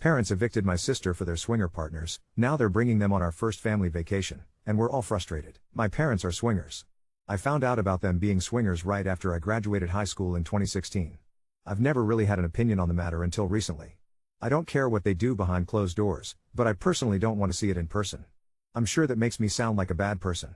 Parents evicted my sister for their swinger partners, now they're bringing them on our first family vacation, and we're all frustrated. My parents are swingers. I found out about them being swingers right after I graduated high school in 2016. I've never really had an opinion on the matter until recently. I don't care what they do behind closed doors, but I personally don't want to see it in person. I'm sure that makes me sound like a bad person.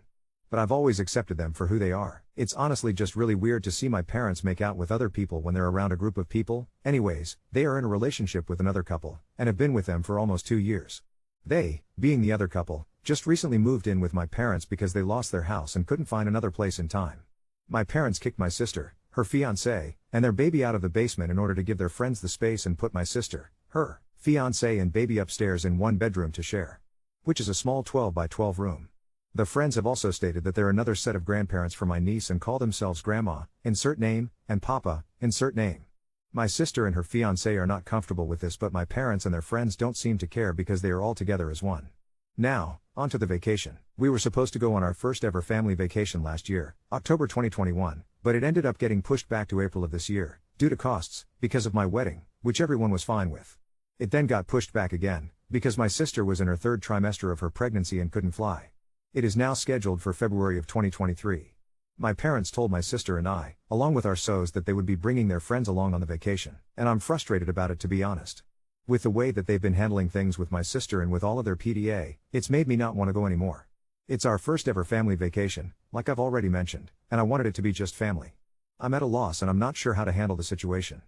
But I've always accepted them for who they are. It's honestly just really weird to see my parents make out with other people when they're around a group of people. Anyways, they are in a relationship with another couple, and have been with them for almost 2 years. They, being the other couple, just recently moved in with my parents because they lost their house and couldn't find another place in time. My parents kicked my sister, her fiancé, and their baby out of the basement in order to give their friends the space and put my sister, her fiancé and baby upstairs in one bedroom to share, which is a small 12 by 12 room. The friends have also stated that they're another set of grandparents for my niece and call themselves grandma, insert name, and papa, insert name. My sister and her fiancé are not comfortable with this, but my parents and their friends don't seem to care because they are all together as one. Now, on to the vacation. We were supposed to go on our first ever family vacation last year, October 2021, but it ended up getting pushed back to April of this year, due to costs, because of my wedding, which everyone was fine with. It then got pushed back again, because my sister was in her third trimester of her pregnancy and couldn't fly. It is now scheduled for February of 2023. My parents told my sister and I, along with our SOs, that they would be bringing their friends along on the vacation, and I'm frustrated about it, to be honest. With the way that they've been handling things with my sister and with all of their PDA, it's made me not want to go anymore. It's our first ever family vacation, like I've already mentioned, and I wanted it to be just family. I'm at a loss and I'm not sure how to handle the situation.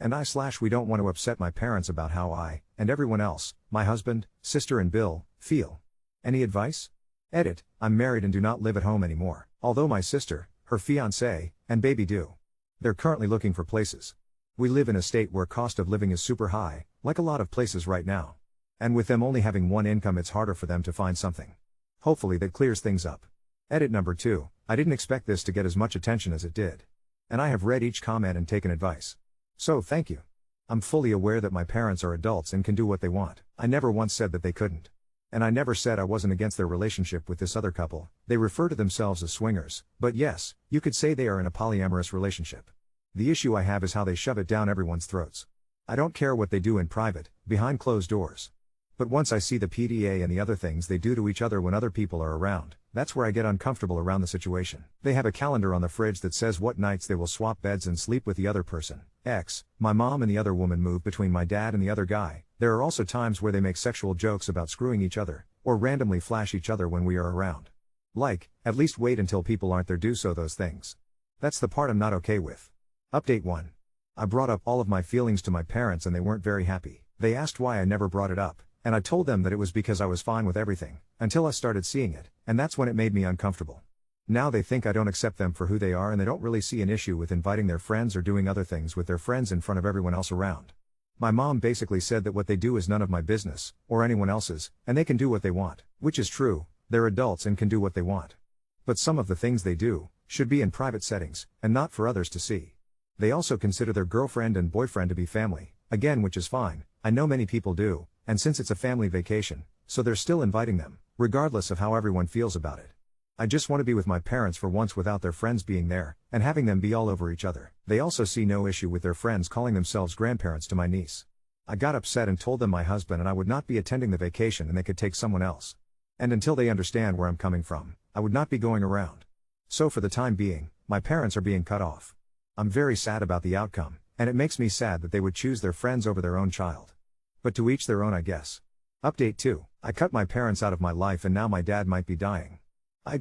And we don't want to upset my parents about how I, and everyone else, my husband, sister and Bill, feel. Any advice? Edit, I'm married and do not live at home anymore, although my sister, her fiancé, and baby do. They're currently looking for places. We live in a state where cost of living is super high, like a lot of places right now. And with them only having one income, it's harder for them to find something. Hopefully that clears things up. Edit number 2, I didn't expect this to get as much attention as it did. And I have read each comment and taken advice. So thank you. I'm fully aware that my parents are adults and can do what they want. I never once said that they couldn't. And I never said I wasn't against their relationship with this other couple. They refer to themselves as swingers, but yes, you could say they are in a polyamorous relationship. The issue I have is how they shove it down everyone's throats. I don't care what they do in private, behind closed doors. But once I see the PDA and the other things they do to each other when other people are around, that's where I get uncomfortable around the situation. They have a calendar on the fridge that says what nights they will swap beds and sleep with the other person. My mom and the other woman move between my dad and the other guy. There are also times where they make sexual jokes about screwing each other, or randomly flash each other when we are around. Like, at least wait until people aren't there, do so those things. That's the part I'm not okay with. Update 1. I brought up all of my feelings to my parents and they weren't very happy. They asked why I never brought it up, and I told them that it was because I was fine with everything, until I started seeing it, and that's when it made me uncomfortable. Now they think I don't accept them for who they are and they don't really see an issue with inviting their friends or doing other things with their friends in front of everyone else around. My mom basically said that what they do is none of my business, or anyone else's, and they can do what they want, which is true, they're adults and can do what they want. But some of the things they do, should be in private settings, and not for others to see. They also consider their girlfriend and boyfriend to be family, again, which is fine, I know many people do, and since it's a family vacation, so they're still inviting them, regardless of how everyone feels about it. I just want to be with my parents for once without their friends being there, and having them be all over each other. They also see no issue with their friends calling themselves grandparents to my niece. I got upset and told them my husband and I would not be attending the vacation and they could take someone else. And until they understand where I'm coming from, I would not be going around. So for the time being, my parents are being cut off. I'm very sad about the outcome, and it makes me sad that they would choose their friends over their own child. But to each their own, I guess. Update 2. I cut my parents out of my life and now my dad might be dying.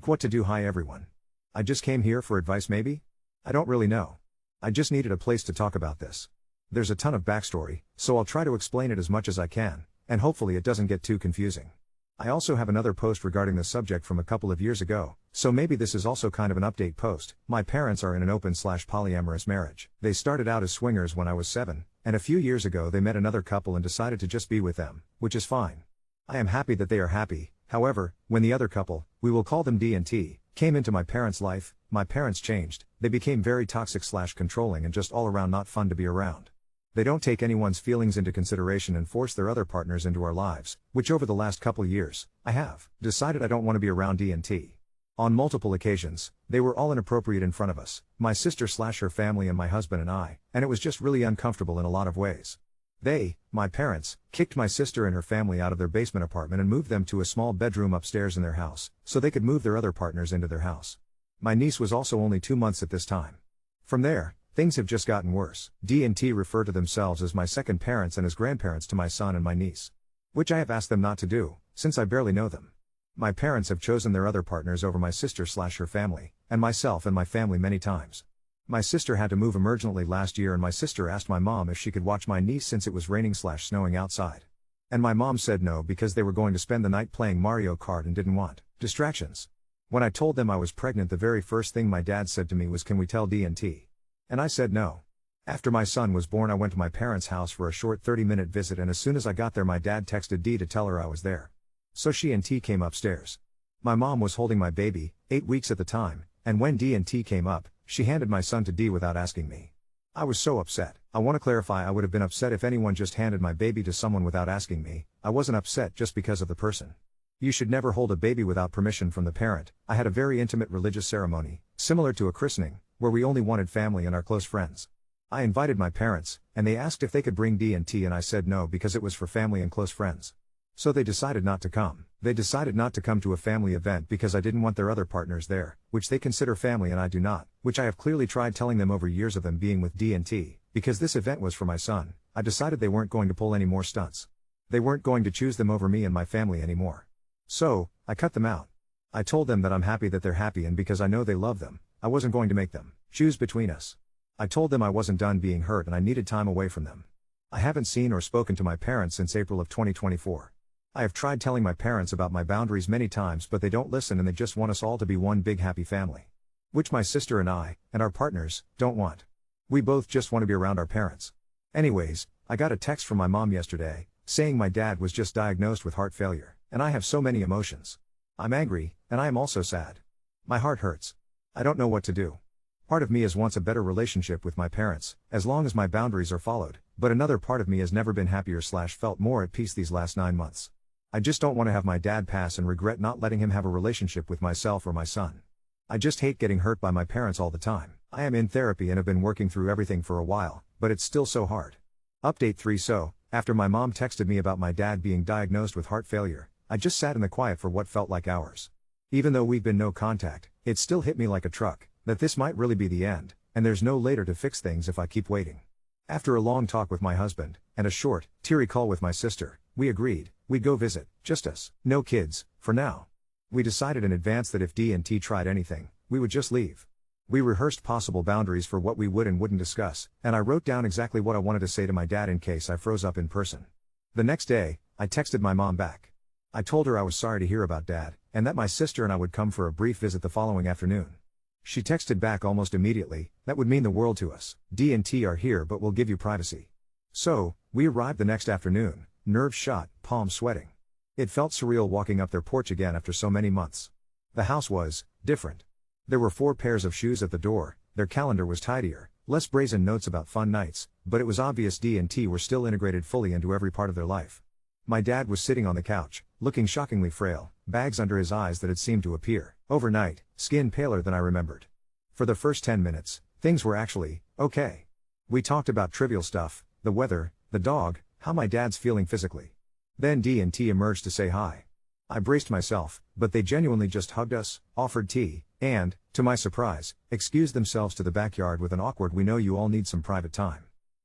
What to do? Hi everyone. I just came here for advice maybe? I don't really know. I just needed a place to talk about this. There's a ton of backstory, so I'll try to explain it as much as I can, and hopefully it doesn't get too confusing. I also have another post regarding the subject from a couple of years ago, so maybe this is also kind of an update post. My parents are in an open/polyamorous marriage. They started out as swingers when I was 7, and a few years ago they met another couple and decided to just be with them, which is fine. I am happy that they are happy. However, when the other couple, we will call them D&T, came into my parents' life, my parents changed. They became very toxic/controlling and just all around not fun to be around. They don't take anyone's feelings into consideration and force their other partners into our lives, which over the last couple years, I have decided I don't want to be around D&T. On multiple occasions, they were all inappropriate in front of us, my sister/her family and my husband and I, and it was just really uncomfortable in a lot of ways. My parents, kicked my sister and her family out of their basement apartment and moved them to a small bedroom upstairs in their house, so they could move their other partners into their house. My niece was also only 2 months at this time. From there, things have just gotten worse. D&T refer to themselves as my second parents and as grandparents to my son and my niece. Which I have asked them not to do, since I barely know them. My parents have chosen their other partners over my sister/her family, and myself and my family many times. My sister had to move emergently last year and my sister asked my mom if she could watch my niece since it was raining/snowing outside. And my mom said no because they were going to spend the night playing Mario Kart and didn't want distractions. When I told them I was pregnant, the very first thing my dad said to me was, "Can we tell D&T?" And I said no. After my son was born, I went to my parents' house for a short 30-minute visit, and as soon as I got there my dad texted D to tell her I was there. So she and T came upstairs. My mom was holding my baby, 8 weeks at the time, and when D&T came up, she handed my son to D without asking me. I was so upset. I want to clarify, I would have been upset if anyone just handed my baby to someone without asking me. I wasn't upset just because of the person. You should never hold a baby without permission from the parent. I had a very intimate religious ceremony, similar to a christening, where we only wanted family and our close friends. I invited my parents, and they asked if they could bring D&T and I said no because it was for family and close friends. So they decided not to come. They decided not to come to a family event because I didn't want their other partners there, which they consider family and I do not, which I have clearly tried telling them over years of them being with D&T, because this event was for my son. I decided they weren't going to pull any more stunts. They weren't going to choose them over me and my family anymore. So, I cut them out. I told them that I'm happy that they're happy, and because I know they love them, I wasn't going to make them choose between us. I told them I wasn't done being hurt and I needed time away from them. I haven't seen or spoken to my parents since April of 2024. I have tried telling my parents about my boundaries many times, but they don't listen and they just want us all to be one big happy family. Which my sister and I, and our partners, don't want. We both just want to be around our parents. Anyways, I got a text from my mom yesterday, saying my dad was just diagnosed with heart failure, and I have so many emotions. I'm angry, and I am also sad. My heart hurts. I don't know what to do. Part of me wants a better relationship with my parents, as long as my boundaries are followed, but another part of me has never been happier/felt more at peace these last 9 months. I just don't want to have my dad pass and regret not letting him have a relationship with myself or my son. I just hate getting hurt by my parents all the time. I am in therapy and have been working through everything for a while, but it's still so hard. Update 3. So, after my mom texted me about my dad being diagnosed with heart failure, I just sat in the quiet for what felt like hours. Even though we've been no contact, it still hit me like a truck, that this might really be the end, and there's no later to fix things if I keep waiting. After a long talk with my husband, and a short, teary call with my sister, we agreed we'd go visit, just us, no kids, for now. We decided in advance that if D&T tried anything, we would just leave. We rehearsed possible boundaries for what we would and wouldn't discuss, and I wrote down exactly what I wanted to say to my dad in case I froze up in person. The next day, I texted my mom back. I told her I was sorry to hear about Dad, and that my sister and I would come for a brief visit the following afternoon. She texted back almost immediately, "That would mean the world to us. D&T are here but we'll give you privacy." So, we arrived the next afternoon, nerves shot, palms sweating. It felt surreal walking up their porch again after so many months. The house was different. There were 4 pairs of shoes at the door, their calendar was tidier, less brazen notes about fun nights, but it was obvious D&T were still integrated fully into every part of their life. My dad was sitting on the couch, looking shockingly frail, bags under his eyes that had seemed to appear overnight, skin paler than I remembered. For the first 10 minutes, things were actually okay. We talked about trivial stuff, the weather, the dog, how my dad's feeling physically. Then D&T emerged to say hi. I braced myself, but they genuinely just hugged us, offered tea, and, to my surprise, excused themselves to the backyard with an awkward "we know you all need some private time.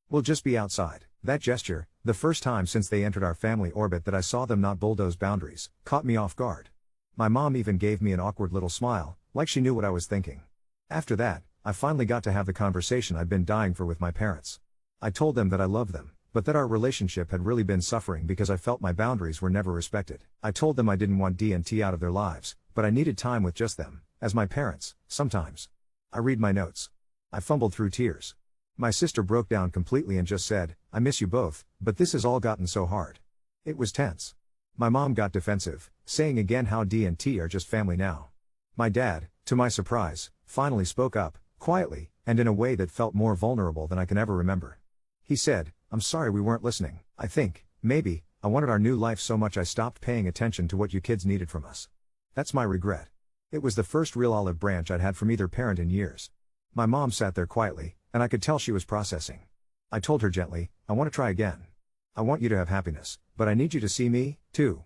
We'll just be outside." That gesture, the first time since they entered our family orbit that I saw them not bulldoze boundaries, caught me off guard. My mom even gave me an awkward little smile, like she knew what I was thinking. After that, I finally got to have the conversation I'd been dying for with my parents. I told them that I loved them, but that our relationship had really been suffering because I felt my boundaries were never respected. I told them I didn't want D&T out of their lives, but I needed time with just them, as my parents, sometimes. I read my notes. I fumbled through tears. My sister broke down completely and just said, "I miss you both, but this has all gotten so hard." It was tense. My mom got defensive, saying again how D&T are just family now. My dad, to my surprise, finally spoke up, quietly, and in a way that felt more vulnerable than I can ever remember. He said, "I'm sorry we weren't listening. I think, maybe, I wanted our new life so much I stopped paying attention to what you kids needed from us. That's my regret." It was the first real olive branch I'd had from either parent in years. My mom sat there quietly, and I could tell she was processing. I told her gently, "I want to try again. I want you to have happiness, but I need you to see me, too.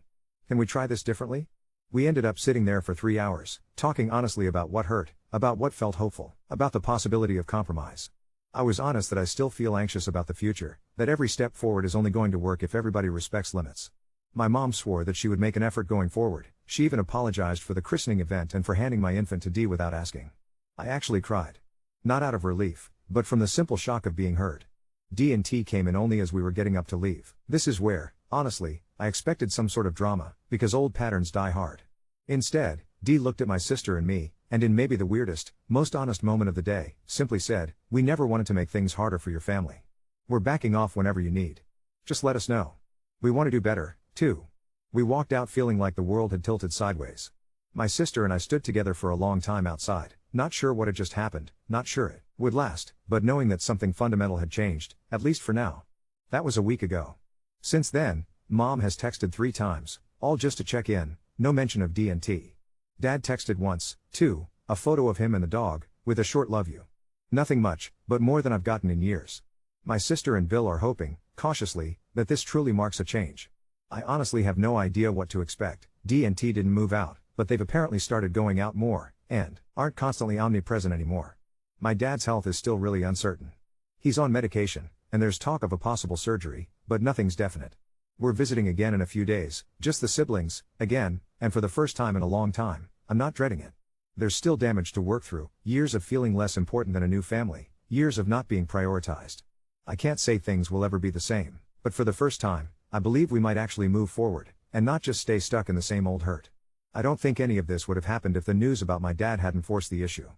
Can we try this differently? We ended up sitting there for 3 hours, talking honestly about what hurt, about what felt hopeful, about the possibility of compromise. I was honest that I still feel anxious about the future, that every step forward is only going to work if everybody respects limits. My mom swore that she would make an effort going forward. She even apologized for the christening event and for handing my infant to Dee without asking. I actually cried. Not out of relief, but from the simple shock of being heard. D&T came in only as we were getting up to leave. This is where, honestly, I expected some sort of drama, because old patterns die hard. Instead, Dee looked at my sister and me, and in maybe the weirdest, most honest moment of the day, simply said, "We never wanted to make things harder for your family. We're backing off whenever you need. Just let us know. We want to do better, too." We walked out feeling like the world had tilted sideways. My sister and I stood together for a long time outside, not sure what had just happened, not sure it would last, but knowing that something fundamental had changed, at least for now. That was a week ago. Since then, Mom has texted 3 times, all just to check in, no mention of D&T. Dad texted once, too, a photo of him and the dog, with a short "love you." Nothing much, but more than I've gotten in years. My sister and Bill are hoping, cautiously, that this truly marks a change. I honestly have no idea what to expect. D&T didn't move out, but they've apparently started going out more, and aren't constantly omnipresent anymore. My dad's health is still really uncertain. He's on medication, and there's talk of a possible surgery, but nothing's definite. We're visiting again in a few days, just the siblings, again, and for the first time in a long time, I'm not dreading it. There's still damage to work through, years of feeling less important than a new family, years of not being prioritized. I can't say things will ever be the same, but for the first time, I believe we might actually move forward, and not just stay stuck in the same old hurt. I don't think any of this would have happened if the news about my dad hadn't forced the issue.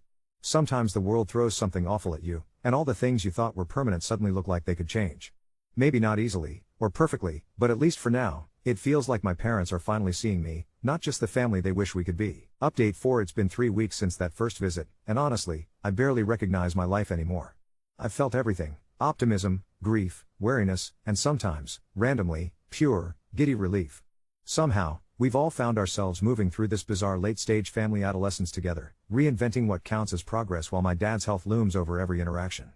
Sometimes the world throws something awful at you, and all the things you thought were permanent suddenly look like they could change. Maybe not easily, or perfectly, but at least for now, it feels like my parents are finally seeing me, not just the family they wish we could be. Update 4: It's been 3 weeks since that first visit, and honestly, I barely recognize my life anymore. I've felt everything: optimism, grief, wariness, and sometimes, randomly, pure, giddy relief. Somehow, we've all found ourselves moving through this bizarre late-stage family adolescence together, reinventing what counts as progress while my dad's health looms over every interaction.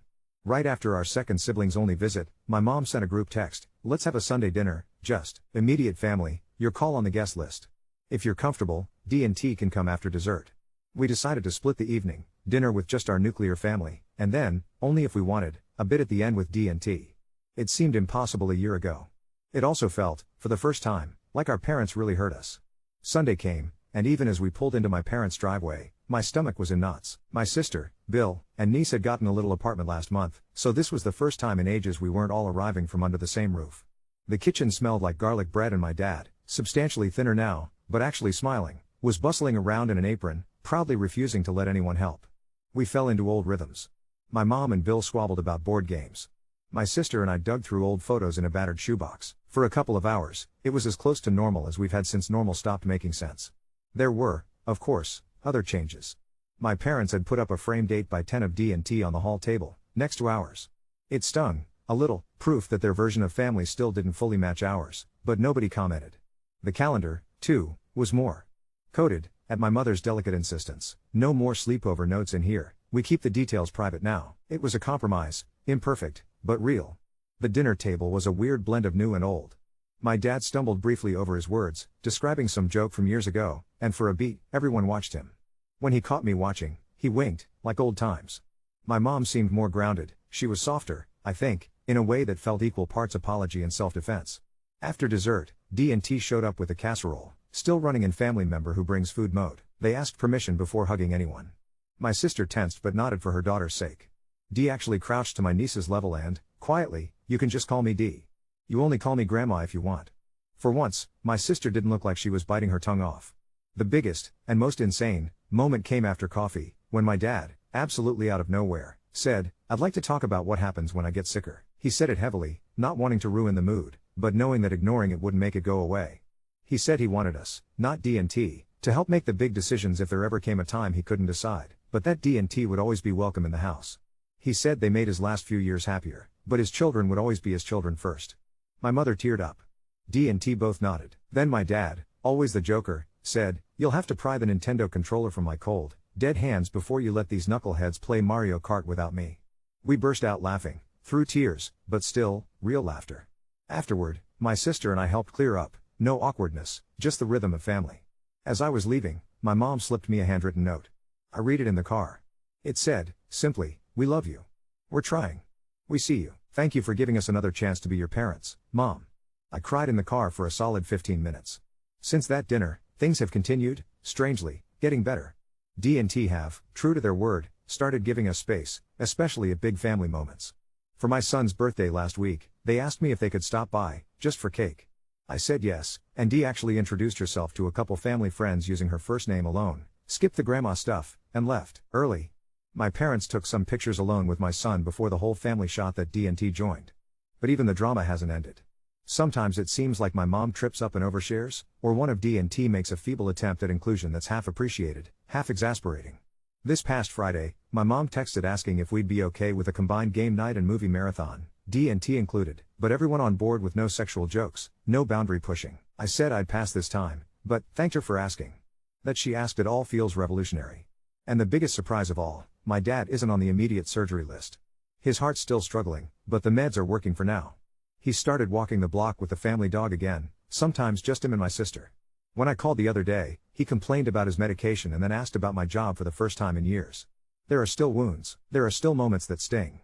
Right after our second siblings-only visit, my mom sent a group text: "Let's have a Sunday dinner, just immediate family, your call on the guest list. If you're comfortable, D&T can come after dessert." We decided to split the evening, dinner with just our nuclear family, and then, only if we wanted, a bit at the end with D&T. It seemed impossible a year ago. It also felt, for the first time, like our parents really hurt us. Sunday came, and even as we pulled into my parents' driveway, my stomach was in knots. My sister, Bill, and niece had gotten a little apartment last month, so this was the first time in ages we weren't all arriving from under the same roof. The kitchen smelled like garlic bread, and my dad, substantially thinner now, but actually smiling, was bustling around in an apron, proudly refusing to let anyone help. We fell into old rhythms. My mom and Bill squabbled about board games. My sister and I dug through old photos in a battered shoebox. For a couple of hours, it was as close to normal as we've had since normal stopped making sense. There were, of course, other changes. My parents had put up a framed 8x10 of D&T on the hall table, next to ours. It stung, a little, proof that their version of family still didn't fully match ours, but nobody commented. The calendar, too, was more coded, at my mother's delicate insistence. "No more sleepover notes in here, we keep the details private now." It was a compromise, imperfect, but real. The dinner table was a weird blend of new and old. My dad stumbled briefly over his words, describing some joke from years ago, and for a beat, everyone watched him. When he caught me watching, he winked, like old times. My mom seemed more grounded. She was softer, I think, in a way that felt equal parts apology and self-defense. After dessert, D&T showed up with a casserole, still running in family member who brings food mode. They asked permission before hugging anyone. My sister tensed but nodded for her daughter's sake. Dee actually crouched to my niece's level and, quietly, "You can just call me Dee. You only call me Grandma if you want." For once, my sister didn't look like she was biting her tongue off. The biggest, and most insane, moment came after coffee, when my dad, absolutely out of nowhere, said, "I'd like to talk about what happens when I get sicker." He said it heavily, not wanting to ruin the mood, but knowing that ignoring it wouldn't make it go away. He said he wanted us, not D&T, to help make the big decisions if there ever came a time he couldn't decide, but that D&T would always be welcome in the house. He said they made his last few years happier, but his children would always be his children first. My mother teared up. D&T both nodded. Then my dad, always the joker, said, "You'll have to pry the Nintendo controller from my cold, dead hands before you let these knuckleheads play Mario Kart without me." We burst out laughing, through tears, but still, real laughter. Afterward, my sister and I helped clear up, no awkwardness, just the rhythm of family. As I was leaving, my mom slipped me a handwritten note. I read it in the car. It said, simply, "We love you. We're trying. We see you. Thank you for giving us another chance to be your parents, Mom." I cried in the car for a solid 15 minutes. Since that dinner, things have continued, strangely, getting better. D&T have, true to their word, started giving us space, especially at big family moments. For my son's birthday last week, they asked me if they could stop by, just for cake. I said yes, and Dee actually introduced herself to a couple family friends using her first name alone, skipped the grandma stuff, and left early. My parents took some pictures alone with my son before the whole family shot that D&T joined. But even the drama hasn't ended. Sometimes it seems like my mom trips up and overshares, or one of D&T makes a feeble attempt at inclusion that's half appreciated, half exasperating. This past Friday, my mom texted asking if we'd be okay with a combined game night and movie marathon, D&T included, but everyone on board with no sexual jokes, no boundary pushing. I said I'd pass this time, but thanked her for asking. That she asked at all feels revolutionary. And the biggest surprise of all, my dad isn't on the immediate surgery list. His heart's still struggling, but the meds are working for now. He's started walking the block with the family dog again, sometimes just him and my sister. When I called the other day, he complained about his medication and then asked about my job for the first time in years. There are still wounds, there are still moments that sting.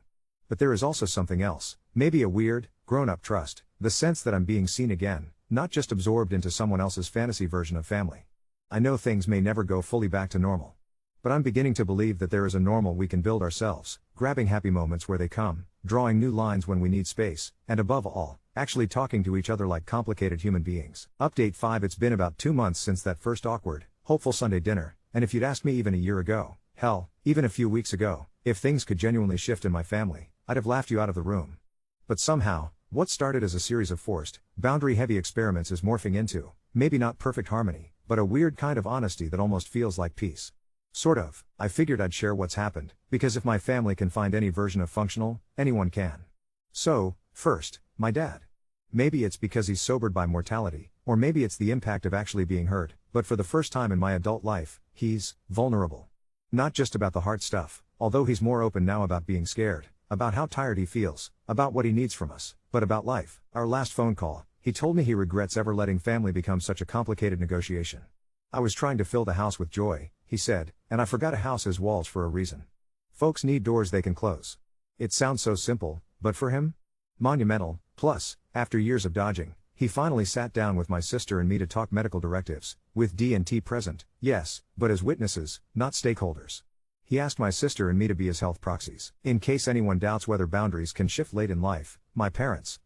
But there is also something else, maybe a weird, grown-up trust, the sense that I'm being seen again, not just absorbed into someone else's fantasy version of family. I know things may never go fully back to normal. But I'm beginning to believe that there is a normal we can build ourselves, grabbing happy moments where they come, drawing new lines when we need space, and above all, actually talking to each other like complicated human beings. Update 5. It's been about 2 months since that first awkward, hopeful Sunday dinner, and if you'd asked me even a year ago, hell, even a few weeks ago, if things could genuinely shift in my family, I'd have laughed you out of the room. But somehow, what started as a series of forced, boundary-heavy experiments is morphing into, maybe not perfect harmony, but a weird kind of honesty that almost feels like peace. Sort of. I figured I'd share what's happened, because if my family can find any version of functional, anyone can. So, first, my dad. Maybe it's because he's sobered by mortality, or maybe it's the impact of actually being hurt, but for the first time in my adult life, he's vulnerable. Not just about the hard stuff, although he's more open now about being scared, about how tired he feels, about what he needs from us, but about life. Our last phone call, he told me he regrets ever letting family become such a complicated negotiation. I was trying to fill the house with joy, he said, and I forgot a house has walls for a reason. Folks need doors they can close. It sounds so simple, but for him? Monumental. Plus, after years of dodging, he finally sat down with my sister and me to talk medical directives, with D&T present, yes, but as witnesses, not stakeholders. He asked my sister and me to be his health proxies. In case anyone doubts whether boundaries can shift late in life, my parents,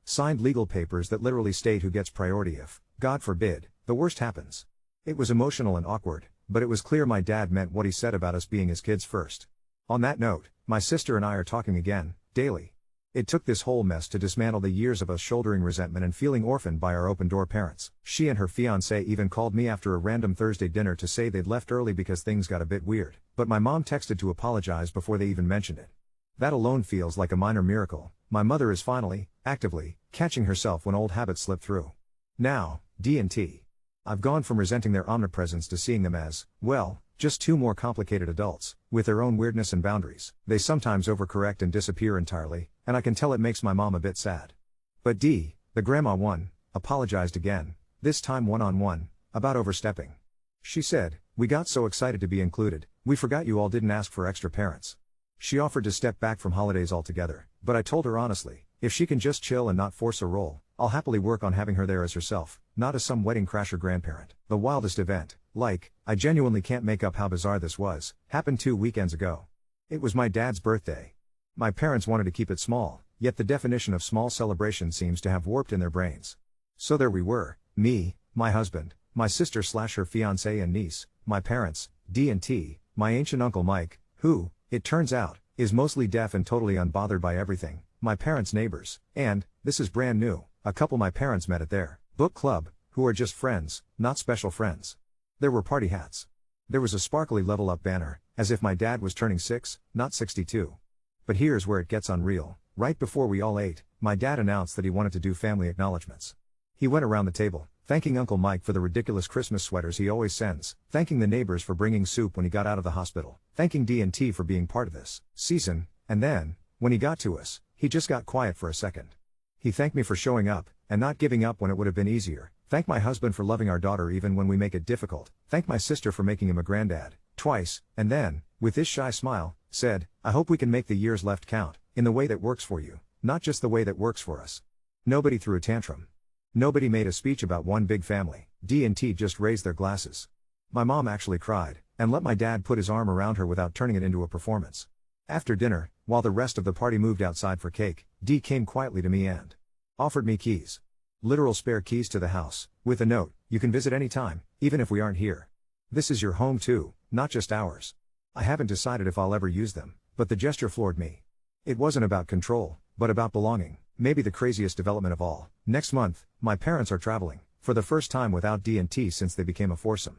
signed legal papers that literally state who gets priority if, God forbid, the worst happens. It was emotional and awkward, but it was clear my dad meant what he said about us being his kids first. On that note, my sister and I are talking again, daily. It took this whole mess to dismantle the years of us shouldering resentment and feeling orphaned by our open-door parents. She and her fiancé even called me after a random Thursday dinner to say they'd left early because things got a bit weird, but my mom texted to apologize before they even mentioned it. That alone feels like a minor miracle. My mother is finally, actively, catching herself when old habits slip through. Now, D&T. I've gone from resenting their omnipresence to seeing them as, well, just two more complicated adults, with their own weirdness and boundaries. They sometimes overcorrect and disappear entirely, and I can tell it makes my mom a bit sad. But Dee, the grandma one, apologized again, this time one-on-one, about overstepping. She said, "We got so excited to be included, we forgot you all didn't ask for extra parents." She offered to step back from holidays altogether, but I told her honestly, if she can just chill and not force a role, I'll happily work on having her there as herself, not as some wedding crasher grandparent. The wildest event, I genuinely can't make up how bizarre this was, happened 2 weekends ago. It was my dad's birthday. My parents wanted to keep it small, yet the definition of small celebration seems to have warped in their brains. So there we were, me, my husband, my sister/her fiancé and niece, my parents, D&T, my ancient Uncle Mike, who, it turns out, is mostly deaf and totally unbothered by everything, my parents' neighbors, and, this is brand new, a couple my parents met at their book club, who are just friends, not special friends. There were party hats. There was a sparkly level up banner, as if my dad was turning 6, not 62. But here's where it gets unreal. Right before we all ate, my dad announced that he wanted to do family acknowledgements. He went around the table, thanking Uncle Mike for the ridiculous Christmas sweaters he always sends, thanking the neighbors for bringing soup when he got out of the hospital, thanking D&T for being part of this season, and then, when he got to us, he just got quiet for a second. He thanked me for showing up, and not giving up when it would have been easier. Thanked my husband for loving our daughter even when we make it difficult. Thanked my sister for making him a granddad, twice, and then, with this shy smile, said, I hope we can make the years left count, in the way that works for you, not just the way that works for us. Nobody threw a tantrum. Nobody made a speech about one big family. D&T just raised their glasses. My mom actually cried, and let my dad put his arm around her without turning it into a performance. After dinner, while the rest of the party moved outside for cake, D came quietly to me and offered me keys. Literal spare keys to the house, with a note, you can visit any time, even if we aren't here. This is your home too, not just ours. I haven't decided if I'll ever use them, but the gesture floored me. It wasn't about control, but about belonging. Maybe the craziest development of all. Next month, my parents are traveling, for the first time without D&T since they became a foursome.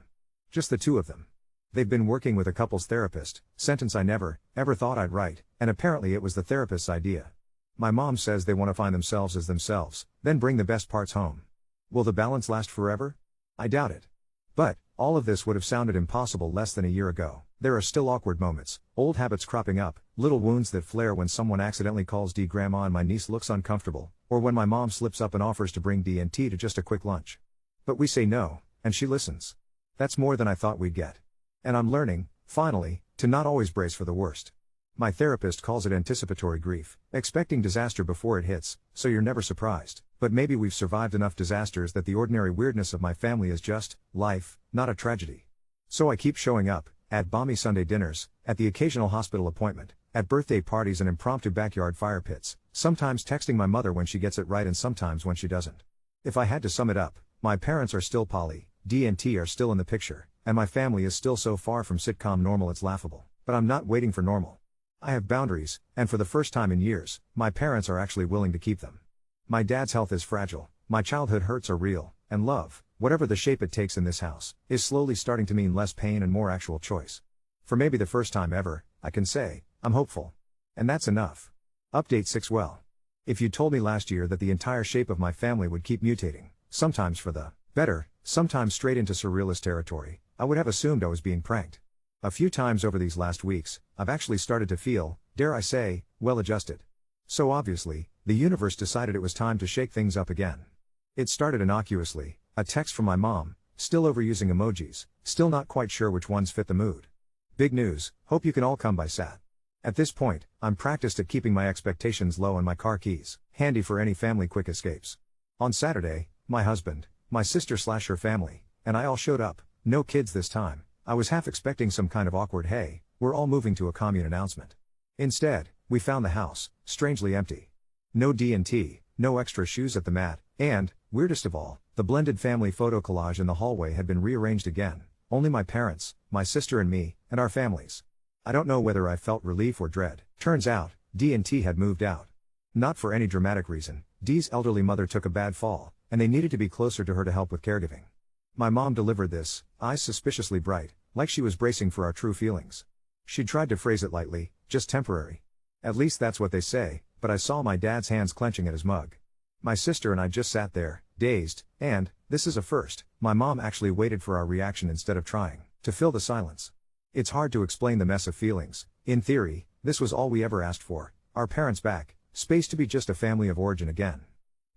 Just the two of them. They've been working with a couples therapist, sentence I never, ever thought I'd write, and apparently it was the therapist's idea. My mom says they want to find themselves as themselves, then bring the best parts home. Will the balance last forever? I doubt it. But, all of this would have sounded impossible less than a year ago. There are still awkward moments, old habits cropping up, little wounds that flare when someone accidentally calls D grandma and my niece looks uncomfortable, or when my mom slips up and offers to bring D&T to just a quick lunch. But we say no, and she listens. That's more than I thought we'd get. And I'm learning, finally, to not always brace for the worst. My therapist calls it anticipatory grief, expecting disaster before it hits, so you're never surprised. But maybe we've survived enough disasters that the ordinary weirdness of my family is just life, not a tragedy. So I keep showing up, at balmy Sunday dinners, at the occasional hospital appointment, at birthday parties and impromptu backyard fire pits, sometimes texting my mother when she gets it right and sometimes when she doesn't. If I had to sum it up, my parents are still poly, D&T are still in the picture, and my family is still so far from sitcom normal it's laughable. But I'm not waiting for normal. I have boundaries, and for the first time in years, my parents are actually willing to keep them. My dad's health is fragile, my childhood hurts are real, and love, whatever the shape it takes in this house, is slowly starting to mean less pain and more actual choice. For maybe the first time ever, I can say, I'm hopeful. And that's enough. Update 6. Well, if you told me last year that the entire shape of my family would keep mutating, sometimes for the better, sometimes straight into surrealist territory, I would have assumed I was being pranked. A few times over these last weeks, I've actually started to feel, dare I say, well-adjusted. So obviously, the universe decided it was time to shake things up again. It started innocuously, a text from my mom, still overusing emojis, still not quite sure which ones fit the mood. Big news, hope you can all come by Sat. At this point, I'm practiced at keeping my expectations low and my car keys handy for any family quick escapes. On Saturday, my husband, my sister/her family, and I all showed up, no kids this time. I was half expecting some kind of awkward hey, we're all moving to a commune announcement. Instead, we found the house, strangely empty. No D&T, no extra shoes at the mat, and, weirdest of all, the blended family photo collage in the hallway had been rearranged again. Only my parents, my sister and me, and our families. I don't know whether I felt relief or dread. Turns out, D&T had moved out. Not for any dramatic reason. D's elderly mother took a bad fall, and they needed to be closer to her to help with caregiving. My mom delivered this, eyes suspiciously bright, like she was bracing for our true feelings. She tried to phrase it lightly, just temporary. At least that's what they say, but I saw my dad's hands clenching at his mug. My sister and I just sat there, dazed, and, this is a first, my mom actually waited for our reaction instead of trying to fill the silence. It's hard to explain the mess of feelings. In theory, this was all we ever asked for, our parents back, space to be just a family of origin again.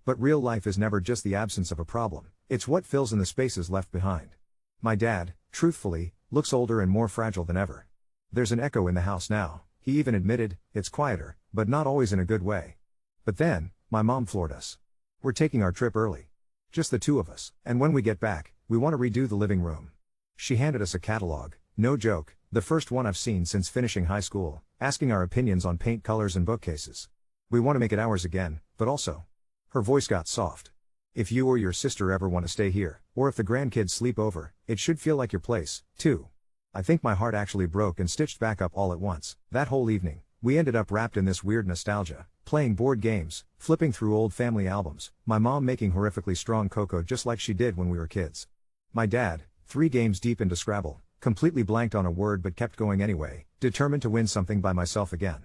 But real life is never just the absence of a problem, it's what fills in the spaces left behind. My dad, truthfully, looks older and more fragile than ever. There's an echo in the house now, he even admitted, it's quieter, but not always in a good way. But then, my mom floored us. We're taking our trip early. Just the two of us, and when we get back, we want to redo the living room. She handed us a catalog, no joke, the first one I've seen since finishing high school, asking our opinions on paint colors and bookcases. We want to make it ours again, but also. Her voice got soft. If you or your sister ever want to stay here, or if the grandkids sleep over, it should feel like your place, too. I think my heart actually broke and stitched back up all at once. That whole evening, we ended up wrapped in this weird nostalgia, playing board games, flipping through old family albums, my mom making horrifically strong cocoa just like she did when we were kids. My dad, 3 games deep into Scrabble, completely blanked on a word but kept going anyway, determined to win something by myself again.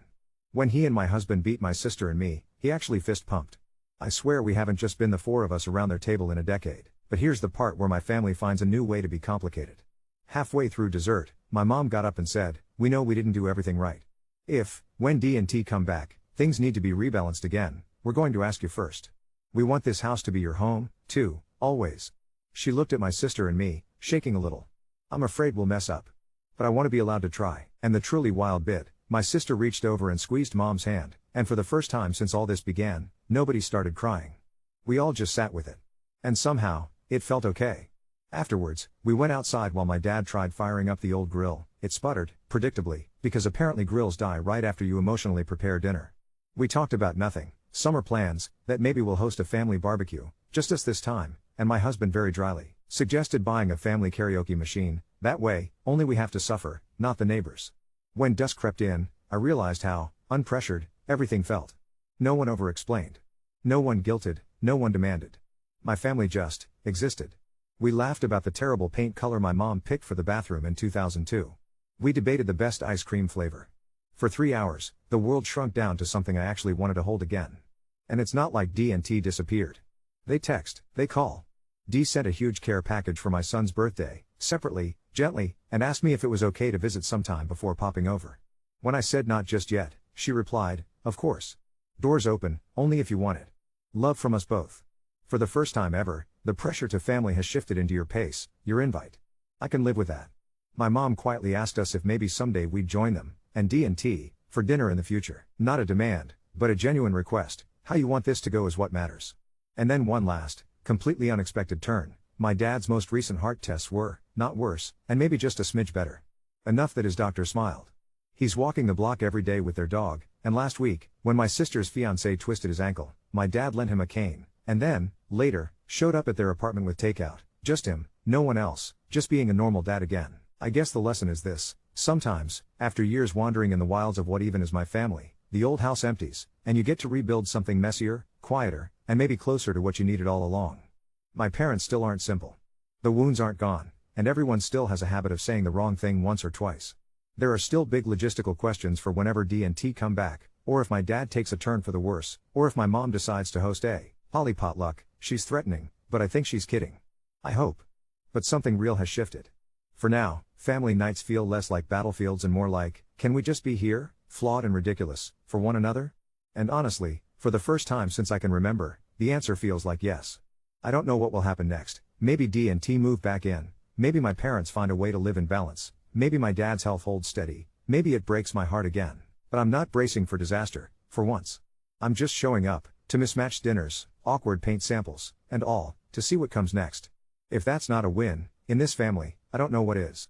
When he and my husband beat my sister and me, he actually fist pumped. I swear we haven't just been the 4 of us around their table in a decade, but here's the part where my family finds a new way to be complicated. Halfway through dessert, my mom got up and said, we know we didn't do everything right. When D&T come back, things need to be rebalanced again, we're going to ask you first. We want this house to be your home, too, always. She looked at my sister and me, shaking a little. I'm afraid we'll mess up. But I want to be allowed to try. And the truly wild bit, my sister reached over and squeezed Mom's hand, and for the first time since all this began, nobody started crying. We all just sat with it. And somehow, it felt okay. Afterwards, we went outside while my dad tried firing up the old grill. It sputtered, predictably, because apparently grills die right after you emotionally prepare dinner. We talked about nothing, summer plans, that maybe we'll host a family barbecue, just us this time, and my husband very dryly suggested buying a family karaoke machine, that way, only we have to suffer, not the neighbors. When dusk crept in, I realized how, unpressured, everything felt. No one over-explained. No one guilted, no one demanded. My family just existed. We laughed about the terrible paint color my mom picked for the bathroom in 2002. We debated the best ice cream flavor. For 3 hours, the world shrunk down to something I actually wanted to hold again. And it's not like D&T disappeared. They text, they call. Dee sent a huge care package for my son's birthday, separately, gently, and asked me if it was okay to visit sometime before popping over. When I said not just yet, she replied, of course. Doors open, only if you want it. Love from us both. For the first time ever, the pressure to family has shifted into your pace, your invite. I can live with that. My mom quietly asked us if maybe someday we'd join them, and D&T, for dinner in the future. Not a demand, but a genuine request. How you want this to go is what matters. And then one last, completely unexpected turn. My dad's most recent heart tests were, not worse, and maybe just a smidge better. Enough that his doctor smiled. He's walking the block every day with their dog, and last week, when my sister's fiancé twisted his ankle, my dad lent him a cane, and then, later, showed up at their apartment with takeout. Just him, no one else, just being a normal dad again. I guess the lesson is this: sometimes, after years wandering in the wilds of what even is my family, the old house empties, and you get to rebuild something messier, quieter, and maybe closer to what you needed all along. My parents still aren't simple. The wounds aren't gone, and everyone still has a habit of saying the wrong thing once or twice. There are still big logistical questions for whenever D&T come back, or if my dad takes a turn for the worse, or if my mom decides to host a poly potluck. She's threatening, but I think she's kidding. I hope. But something real has shifted. For now, family nights feel less like battlefields and more like, can we just be here, flawed and ridiculous, for one another? And honestly, for the first time since I can remember, the answer feels like yes. I don't know what will happen next. Maybe D&T move back in, maybe my parents find a way to live in balance, maybe my dad's health holds steady, maybe it breaks my heart again. But I'm not bracing for disaster, for once. I'm just showing up, to mismatched dinners, awkward paint samples, and all, to see what comes next. If that's not a win, in this family, I don't know what is.